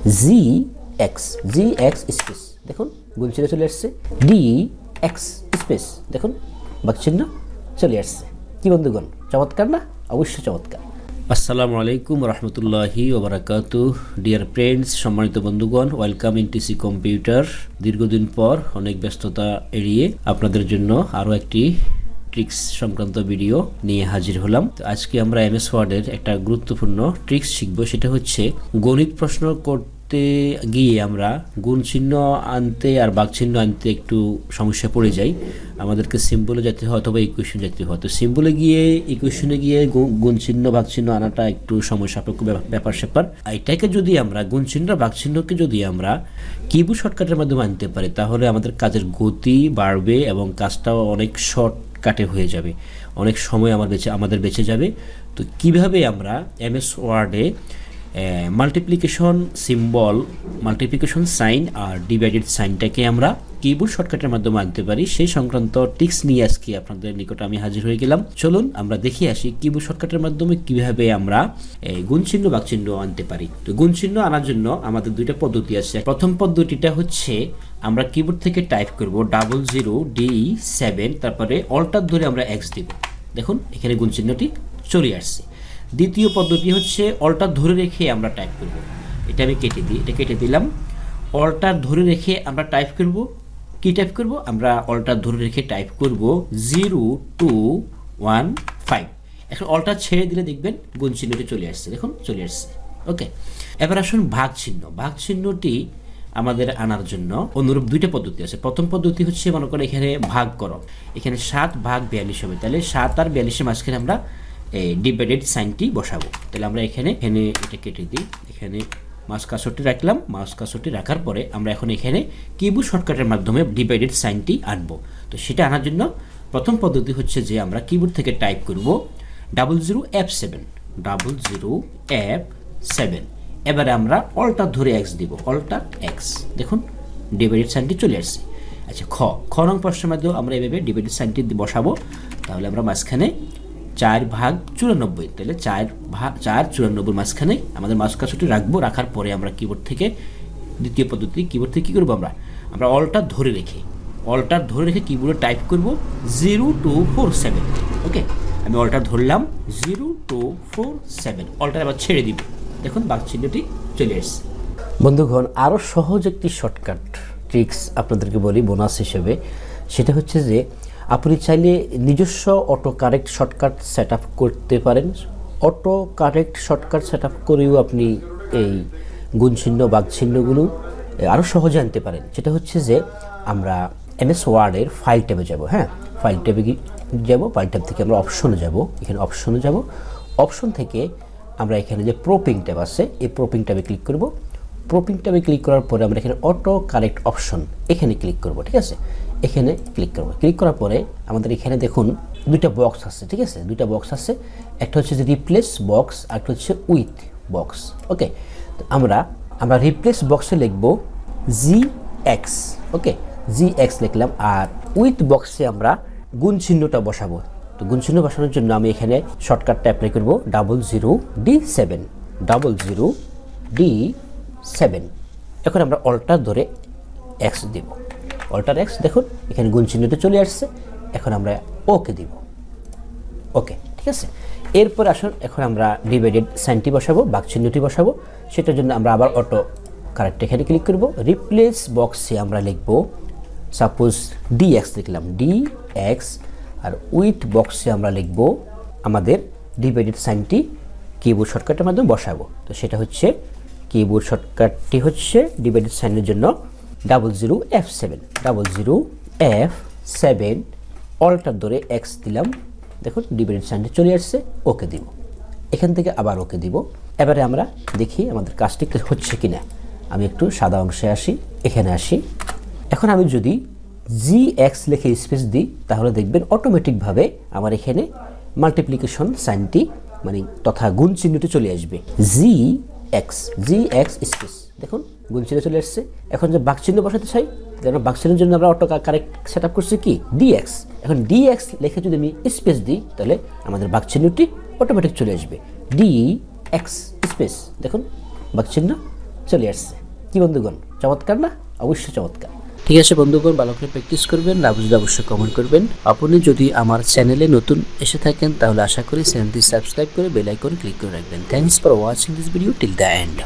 জি x space, দেখুন গুণ চিহ্ন চলে আসছে, ডি এক্স স্পেস, দেখুন বাক চিহ্ন চলে আসছে। কি বন্ধুগণ, চমৎকার না? অবশ্যই চমৎকার। আসসালামু আলাইকুম রহমতুল্লাহি ওবারাকাতুহ। ডিয়ার ফ্রেন্ডস, সম্মানিত বন্ধুগণ, ওয়েলকাম ইন টিসি কম্পিউটার। দীর্ঘদিন পর অনেক ব্যস্ততা এড়িয়ে আপনাদের জন্য আরও একটি ট্রিক্স সংক্রান্ত ভিডিও নিয়ে হাজির হলাম। তো আজকে আমরা এমএস ওয়ার্ডের একটা গুরুত্বপূর্ণ ট্রিক্স শিখব। সেটা হচ্ছে গণিত প্রশ্ন করতে গিয়ে আমরা গুণ চিহ্ন আনতে আর ভাগ চিহ্ন আনতে একটু সমস্যা পড়ে যাই। আমাদেরকে সিম্বলে যেতে হয় অথবা ইকুয়েশন যেতে হয়। তো সিম্বলে গিয়ে ইকুয়েশনে গিয়ে গুণ চিহ্ন ভাগ চিহ্ন আনাটা একটু সমস্যা সাপেক্ষ ব্যাপার স্যাপার। এটাকে যদি আমরা গুণ চিহ্ন ভাগ চিহ্নকে যদি আমরা কিবোর্ড শর্টকাটের মাধ্যমে আনতে পারি, তাহলে আমাদের কাজের গতি বাড়বে এবং কাজটাও অনেক শর্টকাটে হয়ে যাবে, অনেক সময় আমাদের বেঁচে যাবে। তো কিভাবে আমরা এমএস ওয়ার্ডে মাল্টিপ্লিকেশন সিম্বল, মাল্টিপ্লিকেশন সাইন আর ডিভাইডেড সাইনটাকে আমরা কিবোর্ড শর্টকাটের মাধ্যমে আনতে পারি, সেই সংক্রান্ত টিক্স নিয়ে আজকে আপনাদের নিকট আমি হাজির হয়ে গেলাম। চলুন আমরা দেখে আসি কিবোর্ড শর্টকাটের মাধ্যমে কিভাবে আমরা গুণ চিহ্ন ভাগ চিহ্ন আনতে পারি। তো গুণ চিহ্ন আনার জন্য আমাদের দুইটা পদ্ধতি আছে। প্রথম পদ্ধতিটা হচ্ছে আমরা কিবোর্ড থেকে টাইপ করব 00D7, তারপরে অল্টার ধরে আমরা এক্স দিব। দেখুন এখানে গুণ চিহ্নটি চলে আসছে। দ্বিতীয় পদ্ধতি হচ্ছে অল্টার ধরে রেখে আমরা টাইপ করব। এটা আমি কেটে দিই, এটা কেটে দিলাম। অল্টার ধরে রেখে আমরা টাইপ করব। কি টাইপ করব? আমরা অল্টার ধরে রেখে টাইপ করব 0215। এখন অল্টার ছেড়ে দিলে দেখবেন গুণ চিহ্নটি চলে আসছে। দেখুন চলে আসছে। ওকে, এবার আসুন ভাগ চিহ্ন। ভাগ চিহ্নটি আমাদের আনার জন্য অনুরূপ দুইটা পদ্ধতি আছে। প্রথম পদ্ধতি হচ্ছে মনে করেন এখানে ভাগ করো, এখানে 7/42 হবে, তাহলে 7 আর 42-এর মাঝখানে আমরা ডিভাইডেড সাইনটি বসাবো। তাহলে আমরা এখানে এটা কেটে দিই, এখানে মাউস কার্সরটি রাখলাম। মাউস কার্সরটি রাখার পরে আমরা এখন এখানে কিবোর্ড শর্টকাটের মাধ্যমে ডিভাইডেড সাইনটি আনবো। তো সেটা আনার জন্য প্রথম পদ্ধতি হচ্ছে যে আমরা কিবোর্ড থেকে টাইপ করব 00F7, 00F7। এবারে আমরা অল্টার ধরে এক্স দিব, অল্টার এক্স। দেখুন ডিভাইডেড সাইনটি চলে আসছে। আচ্ছা, খ নং প্রশ্নের মাধ্যমে আমরা এভাবে ডিভাইডেড সাইনটি বসাবো। তাহলে আমরা মাঝখানে 4/94, তাহলে 4/94 মাঝখানে আমাদের মাউস কার্সরটি রাখবো। রাখার পরে আমরা কিবোর্ড থেকে দ্বিতীয় পদ্ধতি, কিবোর্ড থেকে কী করবো আমরা অল্টার ধরে রেখে কিবোর্ডে টাইপ করব 0247। ওকে, আমি অল্টার ধরলাম 0247, অল্টার আবার ছেড়ে দিব। দেখুন বাক চিহ্নটি চলে এসেছে। বন্ধুগণ, আরও সহজ একটি শর্টকাট ট্রিক্স আপনাদেরকে বলি বোনাস হিসেবে। সেটা হচ্ছে যে আপনি চাইলে নিজস্ব auto correct shortcut set up করতে পারেন। Auto correct shortcut set up করেও আপনি এই গুণ চিহ্ন ভাগ চিহ্নগুলো আরও সহজে আনতে পারেন। সেটা হচ্ছে যে আমরা এমএস ওয়ার্ডের ফাইল ট্যাবে যাব। হ্যাঁ, ফাইল ট্যাবে যাব। ফাইল ট্যাব থেকে আমরা অপশনে যাব। এখানে অপশনে যাব। অপশন থেকে আমরা এখানে যে প্রপিং ট্যাব আছে, এই প্রপিং ট্যাবে ক্লিক করব। প্রপিং ট্যাবে ক্লিক করার পরে আমরা এখানে অটো কারেক্ট অপশন এখানে ক্লিক করব। ঠিক আছে, এখানে ক্লিক করব। ক্লিক করার পরে আমাদের এখানে দেখুন দুইটা বক্স আছে। ঠিক আছে, দুইটা বক্স আছে। একটা হচ্ছে যে রিপ্লেস বক্স, আর একটা হচ্ছে উইথ বক্স। ওকে, আমরা রিপ্লেস বক্সে লিখব GX। ওকে, GX লিখলাম। আর উইথ বক্সে আমরা গুণ চিহ্নটা বসাবো। তো গুণ চিহ্ন বসানোর জন্য আমি এখানে শর্টকাটটা অ্যাপ্লাই করব 00D7, 00D7। এখন আমরা অল্টার ধরে এক্স দেব, অল্টার এক্স। দেখুন এখানে গুণ চিহ্নটা চলে আসছে। এখন আমরা ওকে দিব। ওকে, ঠিক আছে। এরপর আসুন এখন আমরা ডিভাইডেড সাইনটি বসাবো, ভাগ চিহ্নটি বসাবো। সেটার জন্য আমরা আবার অটো কারেক্ট এখানে ক্লিক করব। রিপ্লেস বক্সে আমরা লিখব সাপোজ DX লিখলাম, DX। আর উইথ বক্সে আমরা লিখব আমাদের ডিভাইডেড সাইনটি কিবোর্ড শর্টকাটের মাধ্যমে বসাবো। তো সেটা হচ্ছে কিবোর্ড শর্টকাটটি হচ্ছে ডিভাইডেড সাইনের জন্য 00F7, 00F7। অল্টার ধরে এক্স দিলাম। দেখুন ডিভাইডেড সাইনটি চলে আসছে। ওকে দিব। এখান থেকে আবার ওকে দিব। এবারে আমরা দেখি আমাদের কাজটি হচ্ছে কিনা। আমি একটু সাদা অংশে আসি, এখানে আসি। এখন আমি যদি GX লিখে স্পেস দিই, তাহলে দেখবেন অটোমেটিকভাবে আমার এখানে মাল্টিপ্লিকেশন সাইনটি মানে তথা গুণ চিহ্নটি চলে আসবে। GX স্পেস, দেখুন গুণ চিহ্ন চলে আসছে। এখন যে ভাগ চিহ্ন বসাতে চাই, ভাগ চিহ্নের জন্য আমরা অটো কারেক্ট সেট আপ করছি কি DX। এখন DX লিখে যদি আমি স্পেস দিই, তাহলে আমাদের ভাগ চিহ্নটি অটোমেটিক চলে আসবে। DX স্পেস, দেখুন ভাগ চিহ্ন চলে আসছে। কি বন্ধুগণ, চমৎকার না? অবশ্যই চমৎকার। ঠিক আছে বন্ধুগণ, ভালো করে প্র্যাকটিস করবেন, না বুঝলে অবশ্যই কমেন্ট করবেন। আপনি যদি আমার চ্যানেলে নতুন এসে থাকেন তাহলে আশা করি চ্যানেলটি সাবস্ক্রাইব করে বেল আইকন ক্লিক করে রাখবেন। Thanks for watching this video till the end.